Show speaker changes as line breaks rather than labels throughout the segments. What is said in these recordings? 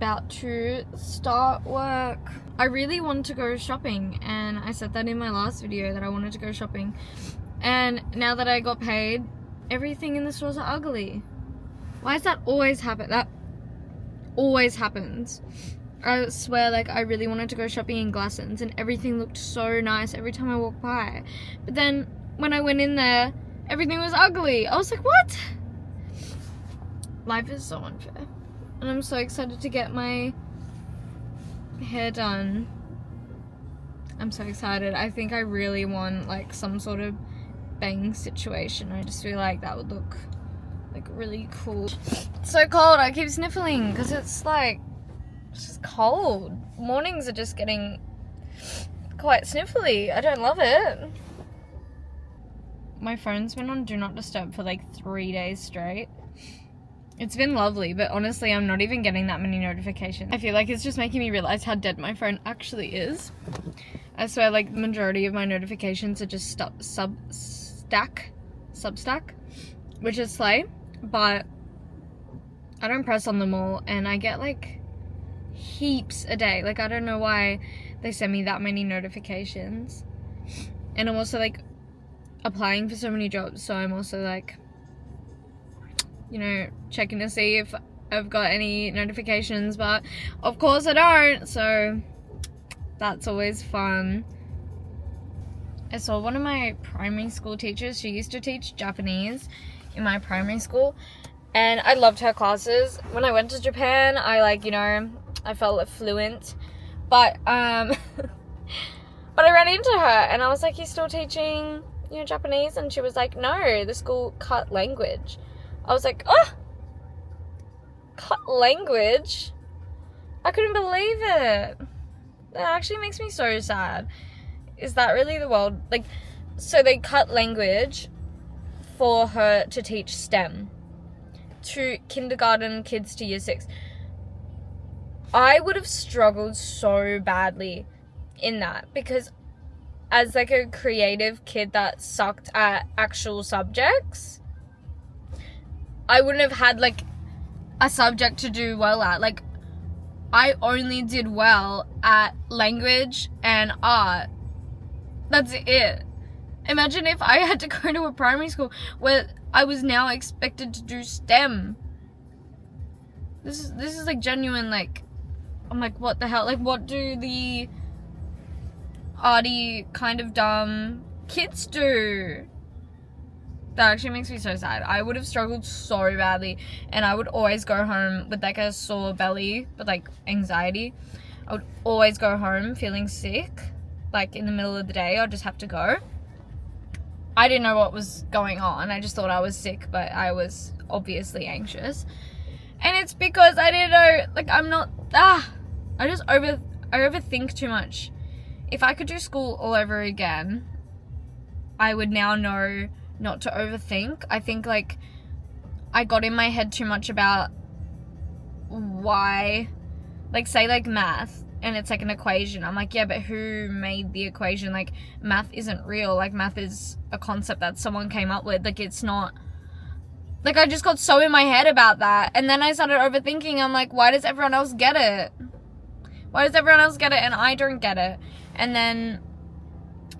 about to start work. I really want to go shopping, and I said that in my last video that I wanted to go shopping. And now that I got paid, everything in the stores are ugly. Why does that always happen? That always happens. I swear, like, I really wanted to go shopping in Glassons, and everything looked so nice every time I walked by. But then, when I went in there, everything was ugly. I was like, what? Life is so unfair. And I'm so excited to get my hair done. I'm so excited. I think I really want, like, some sort of bang situation. I just feel like that would look, like, really cool. It's so cold. I keep sniffling because it's, like, it's just cold. Mornings are just getting quite sniffly. I don't love it. My phone's been on Do Not Disturb for, like, 3 days straight. It's been lovely, but honestly, I'm not even getting that many notifications. I feel like it's just making me realize how dead my phone actually is. I swear, like, the majority of my notifications are just Substack, which is slay, but I don't press on them all, and I get, like, heaps a day. Like, I don't know why they send me that many notifications. And I'm also, like, applying for so many jobs, so I'm also, like, you know, checking to see if I've got any notifications, but of course I don't, so that's always fun. I saw one of my primary school teachers. She used to teach Japanese in my primary school, and I loved her classes. When I went to Japan, I, like, you know, I felt fluent, but but I ran into her and I was like, "You still teaching, you know, Japanese?" And she was like, "No, the school cut language." I was like, oh, cut language? I couldn't believe it. That actually makes me so sad. Is that really the world? Like, so they cut language for her to teach STEM to kindergarten kids to year 6. I would have struggled so badly in that, because as, like, a creative kid that sucked at actual subjects, I wouldn't have had, like, a subject to do well at. Like, I only did well at language and art. That's it. Imagine if I had to go to a primary school where I was now expected to do STEM. This is like genuine, like, I'm like, what the hell? Like, what do the arty, kind of dumb kids do? That actually makes me so sad. I would have struggled so badly, and I would always go home with, like, a sore belly, with, like, anxiety. I would always go home feeling sick, like, in the middle of the day. I'd just have to go. I didn't know what was going on. I just thought I was sick, but I was obviously anxious. And it's because I didn't know, like, I'm not, I overthink too much. If I could do school all over again, I would now know not to overthink. I think, like, I got in my head too much about why, like, say, like, math, and it's like an equation. I'm like, yeah, but who made the equation? Like, math isn't real. Like, math is a concept that someone came up with. Like, it's not, like, I just got so in my head about that, and then I started overthinking. I'm like, why does everyone else get it? Why does everyone else get it and I don't get it? And then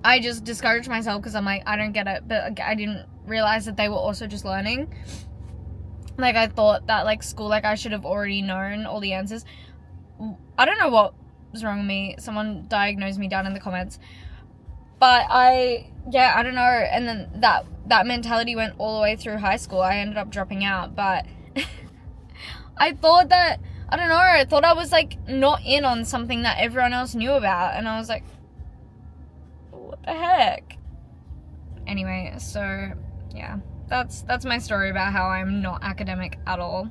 I just discouraged myself because I'm like, I don't get it. But I didn't realize that they were also just learning. Like, I thought that, like, school, like, I should have already known all the answers. I don't know what was wrong with me. Someone diagnosed me down in the comments. But I don't know. And then that mentality went all the way through high school. I ended up dropping out. But I thought that, I don't know, I thought I was, like, not in on something that everyone else knew about. And I was like, what the heck? Anyway, so yeah, that's my story about how I'm not academic at all.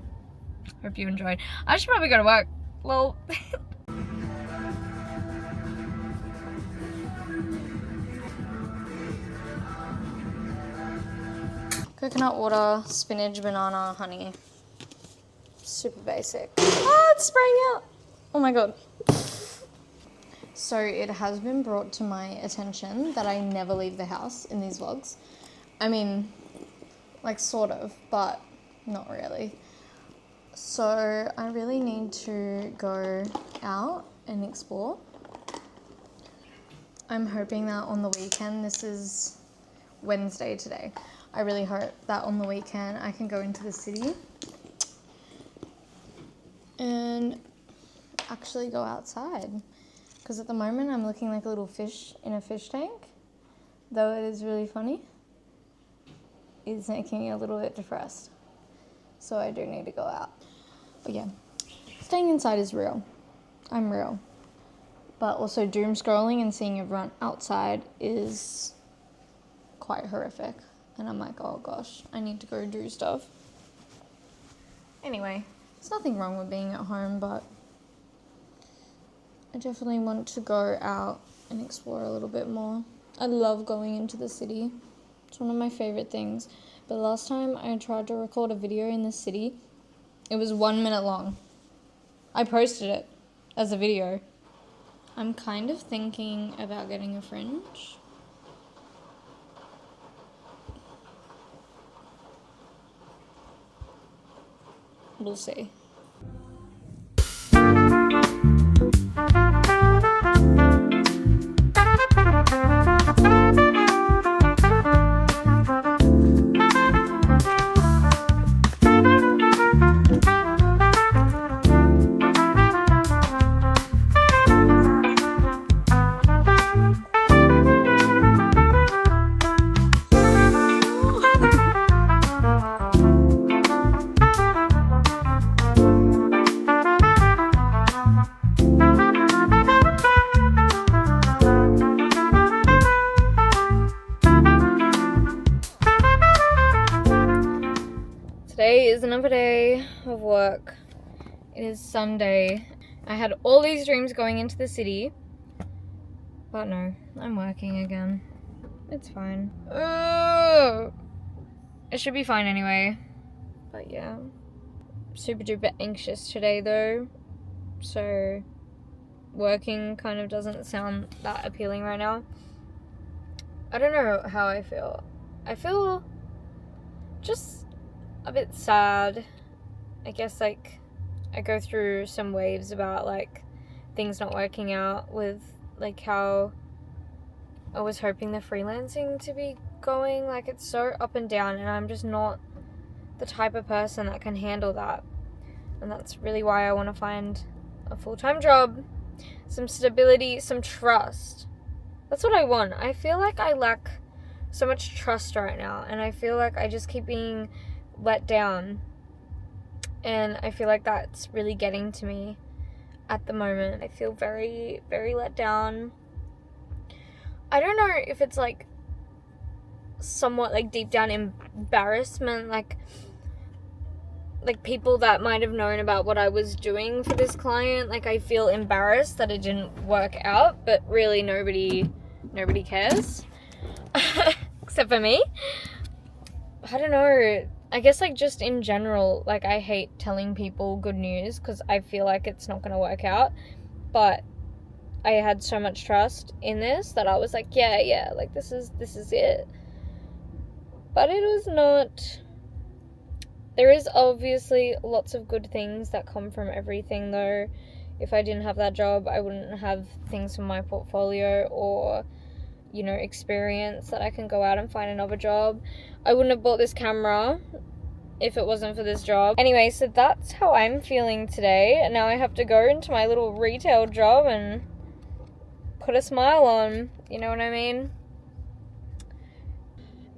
Hope you enjoyed. I should probably go to work. Lol. Coconut water, spinach, banana, honey. Super basic. Ah, it's spraying out. Oh my god. So it has been brought to my attention that I never leave the house in these vlogs. I mean, like, sort of, but not really. So I really need to go out and explore. I'm hoping that on the weekend, this is Wednesday today, I really hope that on the weekend I can go into the city and actually go outside. Because at the moment I'm looking like a little fish in a fish tank, though it is really funny. It's making me a little bit depressed. So I do need to go out. But yeah, staying inside is real. I'm real. But also doom scrolling and seeing everyone outside is quite horrific. And I'm like, oh gosh, I need to go do stuff. Anyway, there's nothing wrong with being at home, but I definitely want to go out and explore a little bit more. I love going into the city. It's one of my favorite things. But last time I tried to record a video in the city, it was 1 minute long. I posted it as a video. I'm kind of thinking about getting a fringe. We'll see. Today is another day of work. It is Sunday. I had all these dreams going into the city, but no, I'm working again. It's fine. Ugh. It should be fine anyway. But yeah, super duper anxious today though, so working kind of doesn't sound that appealing right now. I don't know how I feel. I feel just a bit sad. I guess like I go through some waves about like things not working out with like how I was hoping the freelancing to be going. Like it's so up and down and I'm just not the type of person that can handle that. And that's really why I want to find a full-time job, some stability, some trust. That's what I want. I feel like I lack so much trust right now and I feel like I just keep being let down, and I feel like that's really getting to me at the moment. I feel very, very let down. I don't know if it's like somewhat like deep down embarrassment, like people that might have known about what I was doing for this client, like I feel embarrassed that it didn't work out, but really nobody cares except for me. I don't know. I guess like just in general, like I hate telling people good news because I feel like it's not going to work out, but I had so much trust in this that I was like, yeah, like this is it. But it was not. There is obviously lots of good things that come from everything though. If I didn't have that job, I wouldn't have things from my portfolio or, you know, experience that I can go out and find another job. I wouldn't have bought this camera if it wasn't for this job. Anyway, so that's how I'm feeling today. And now I have to go into my little retail job and put a smile on. You know what I mean?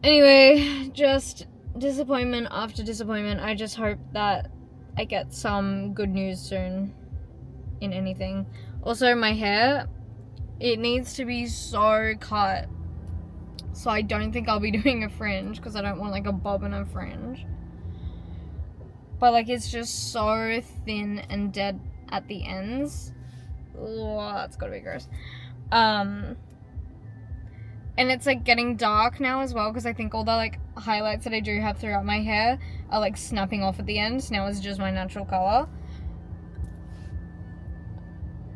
Anyway, just disappointment after disappointment. I just hope that I get some good news soon in anything. Also, my hair, it needs to be so cut. So I don't think I'll be doing a fringe because I don't want like a bob and a fringe. But like it's just so thin and dead at the ends. Oh, that's gotta be gross. And it's like getting dark now as well because I think all the like highlights that I do have throughout my hair are like snapping off at the end. So now it's just my natural color.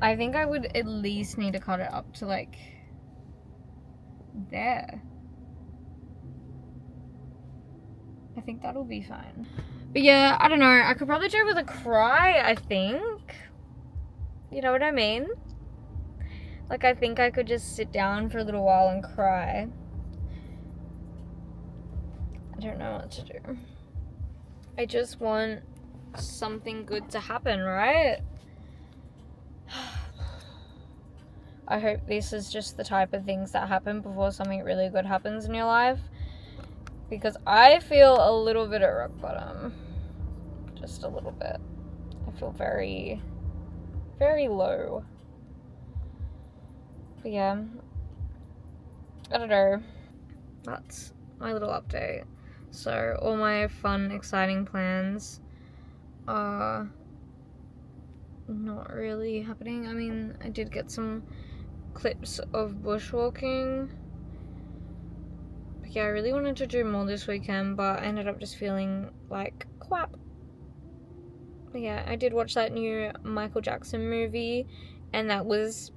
I think I would at least need to cut it up to like there. I think that'll be fine. But yeah, I don't know. I could probably do with a cry, I think. You know what I mean? Like, I think I could just sit down for a little while and cry. I don't know what to do. I just want something good to happen, right? I hope this is just the type of things that happen before something really good happens in your life. Because I feel a little bit at rock bottom. Just a little bit. I feel very, very low. But yeah. I don't know. That's my little update. So all my fun, exciting plans are not really happening. I mean, I did get some clips of bushwalking. But yeah, I really wanted to do more this weekend, but I ended up just feeling like crap. But yeah, I did watch that new Michael Jackson movie, and that was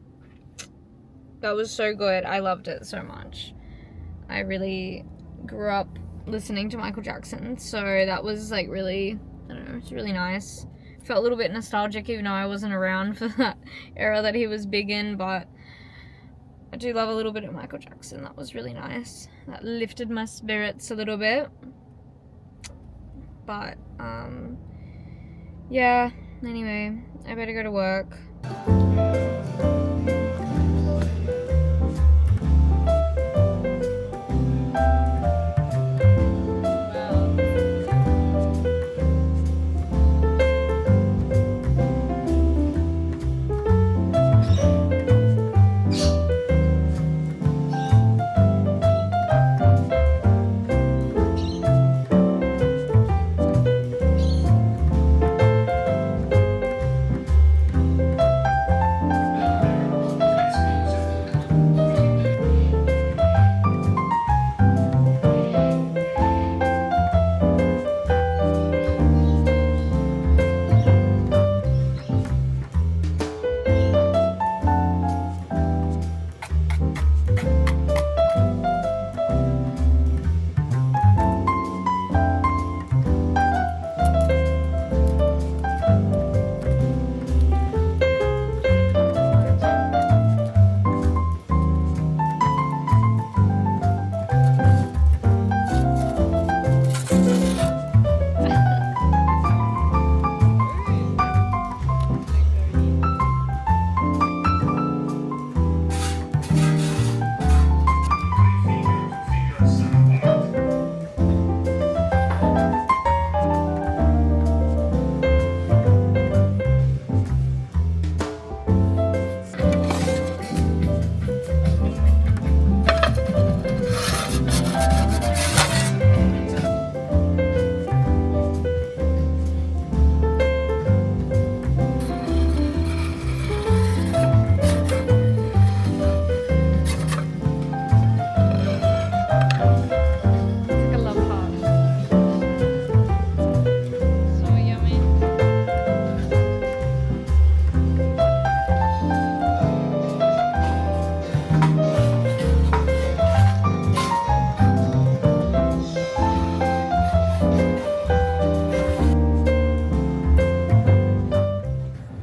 so good. I loved it so much. I really grew up listening to Michael Jackson, so that was like really, I don't know, it's really nice. Felt a little bit nostalgic even though I wasn't around for that era that he was big in, but I do love a little bit of Michael Jackson. That was really nice. That lifted my spirits a little bit. But yeah, anyway, I better go to work.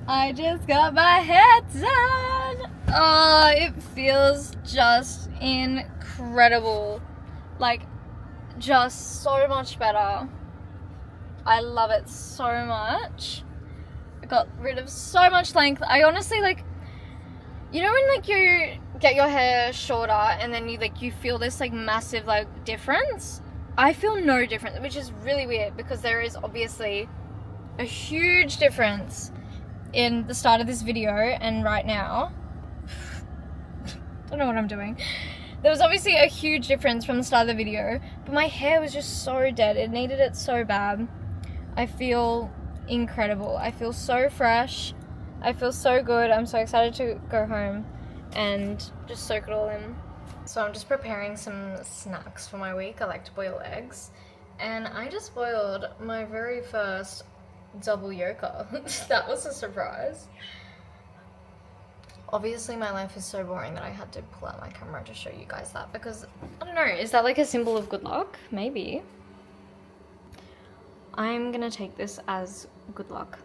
I just got my hair done. Oh, it feels just incredible. Like, just so much better. I love it so much. I got rid of so much length. I honestly, like, you know when like you get your hair shorter and then you feel this like massive like difference? I feel no different, which is really weird because there is obviously a huge difference in the start of this video and right now. Don't know what I'm doing. There was obviously a huge difference from the start of the video, but my hair was just so dead. It needed it so bad. I feel incredible. I feel so fresh. I feel so good. I'm so excited to go home and just soak it all in. So I'm just preparing some snacks for my week. I like to boil eggs, and I just boiled my very first double yolker. That was a surprise. Obviously my life is so boring that I had to pull out my camera to show you guys that, because I don't know, is that like a symbol of good luck? Maybe. I'm gonna take this as good luck.